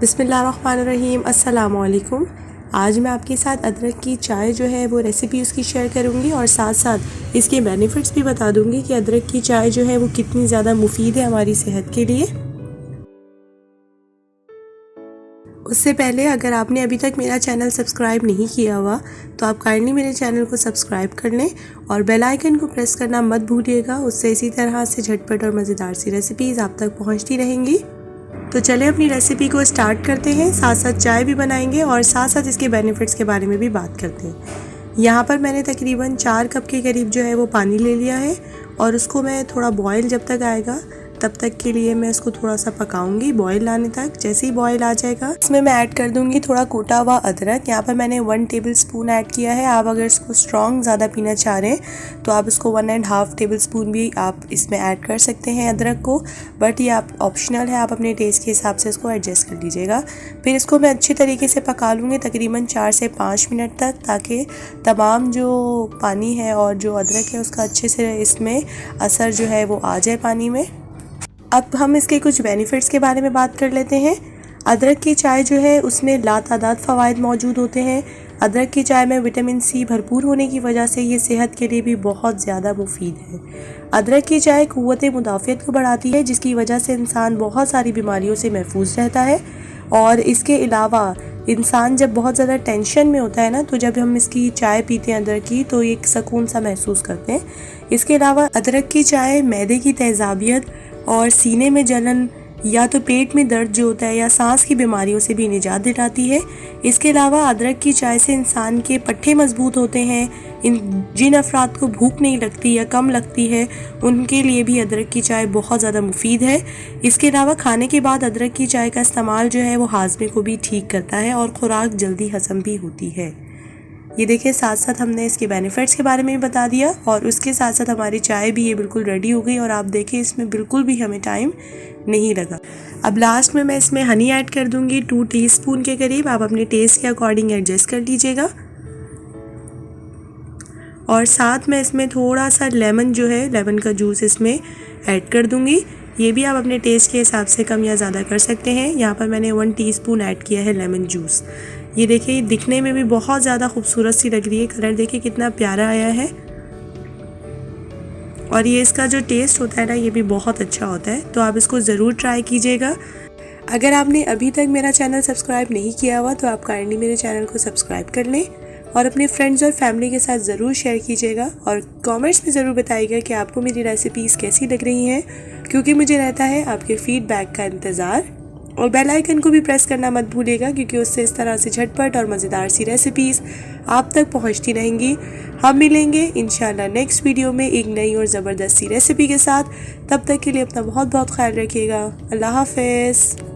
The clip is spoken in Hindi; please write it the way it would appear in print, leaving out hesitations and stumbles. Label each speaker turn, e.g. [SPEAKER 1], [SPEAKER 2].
[SPEAKER 1] बिस्मिल्लाहिर्रहमानिर्रहीम। अस्सलाम वालेकुम। आज मैं आपके साथ अदरक की चाय जो है वो रेसिपी उसकी शेयर करूंगी और साथ साथ इसके बेनिफिट्स भी बता दूंगी कि अदरक की चाय जो है वो कितनी ज़्यादा मुफीद है हमारी सेहत के लिए। उससे पहले अगर आपने अभी तक मेरा चैनल सब्सक्राइब नहीं किया हुआ तो आप काइंडली मेरे चैनल को सब्सक्राइब कर लें और बेल आइकन को प्रेस करना मत भूलिएगा। उससे इसी तरह से झटपट और मज़ेदार सी रेसिपीज़ आप तक पहुंचती रहेंगी। तो चलें अपनी रेसिपी को स्टार्ट करते हैं। साथ साथ चाय भी बनाएंगे और साथ साथ इसके बेनिफिट्स के बारे में भी बात करते हैं। यहाँ पर मैंने तकरीबन 4 कप के करीब जो है वो पानी ले लिया है और उसको मैं थोड़ा बॉयल जब तक आएगा तब तक के लिए मैं इसको थोड़ा सा पकाऊंगी, बॉयल आने तक। जैसे ही बॉयल आ जाएगा इसमें मैं ऐड कर दूंगी थोड़ा कूटा हुआ अदरक। यहाँ पर मैंने 1 टेबल स्पून ऐड किया है। आप अगर इसको स्ट्रॉन्ग ज़्यादा पीना चाह रहे हैं तो आप इसको 1.5 टेबल स्पून भी आप इसमें ऐड कर सकते हैं अदरक को, बट ये आप ऑप्शनल है, आप अपने टेस्ट के हिसाब से इसको एडजस्ट कर लीजिएगा। फिर इसको मैं अच्छी तरीके से पका लूँगी तकरीबन 4 से 5 मिनट तक, ताकि तमाम जो पानी है और जो अदरक है उसका अच्छे से इसमें असर जो है वो आ जाए पानी में। अब हम इसके कुछ बेनिफिट्स के बारे में बात कर लेते हैं। अदरक की चाय जो है उसमें लातादाद फ़वाइद मौजूद होते हैं। अदरक की चाय में विटामिन सी भरपूर होने की वजह से ये सेहत के लिए भी बहुत ज़्यादा मुफीद है। अदरक की चाय क़ुव्वत मुदाफ़ियत को बढ़ाती है, जिसकी वजह से इंसान बहुत सारी बीमारियों से महफूज रहता है। और इसके अलावा इंसान जब बहुत ज़्यादा टेंशन में होता है ना, तो जब हम इसकी चाय पीते हैं अदरक की, तो एक सुकून सा महसूस करते हैं। इसके अलावा अदरक की चाय मैदे की तेज़ाबियत और सीने में जलन या तो पेट में दर्द जो होता है या सांस की बीमारियों से भी निजात दिलाती है। इसके अलावा अदरक की चाय से इंसान के पट्टे मजबूत होते हैं। जिन अफराद को भूख नहीं लगती या कम लगती है उनके लिए भी अदरक की चाय बहुत ज़्यादा मुफीद है। इसके अलावा खाने के बाद अदरक की चाय का इस्तेमाल जो है वो हाजमे को भी ठीक करता है और खुराक जल्दी हजम भी होती है। ये देखिए, साथ साथ हमने इसके बेनिफिट्स के बारे में भी बता दिया और उसके साथ साथ हमारी चाय भी ये बिल्कुल रेडी हो गई और आप देखिए इसमें बिल्कुल भी हमें टाइम नहीं लगा। अब लास्ट में मैं इसमें हनी ऐड कर दूंगी 2 टीस्पून के करीब। आप अपने टेस्ट के अकॉर्डिंग एडजस्ट कर लीजिएगा। और साथ में इसमें थोड़ा सा लेमन जो है, लेमन का जूस इसमें ऐड कर दूंगी। ये भी आप अपने टेस्ट के हिसाब से कम या ज़्यादा कर सकते हैं। यहाँ पर मैंने 1 टीस्पून ऐड किया है लेमन जूस। ये देखिए, दिखने में भी बहुत ज़्यादा खूबसूरत सी लग रही है। कलर देखिए कितना प्यारा आया है और ये इसका जो टेस्ट होता है ना, ये भी बहुत अच्छा होता है। तो आप इसको ज़रूर ट्राई कीजिएगा। अगर आपने अभी तक मेरा चैनल सब्सक्राइब नहीं किया हुआ तो आप काइंडली मेरे चैनल को सब्सक्राइब कर लें और अपने फ्रेंड्स और फैमिली के साथ ज़रूर शेयर कीजिएगा और कमेंट्स में ज़रूर बताइएगा कि आपको मेरी रेसिपीज़ कैसी लग रही हैं, क्योंकि मुझे रहता है आपके फीडबैक का इंतज़ार। और बेल आइकन को भी प्रेस करना मत भूलिएगा, क्योंकि उससे इस तरह से झटपट और मज़ेदार सी रेसिपीज़ आप तक पहुंचती रहेंगी। हम मिलेंगे इंशाल्लाह नेक्स्ट वीडियो में एक नई और ज़बरदस्त सी रेसिपी के साथ। तब तक के लिए अपना बहुत बहुत ख्याल रखिएगा। अल्लाह हाफ़िज़।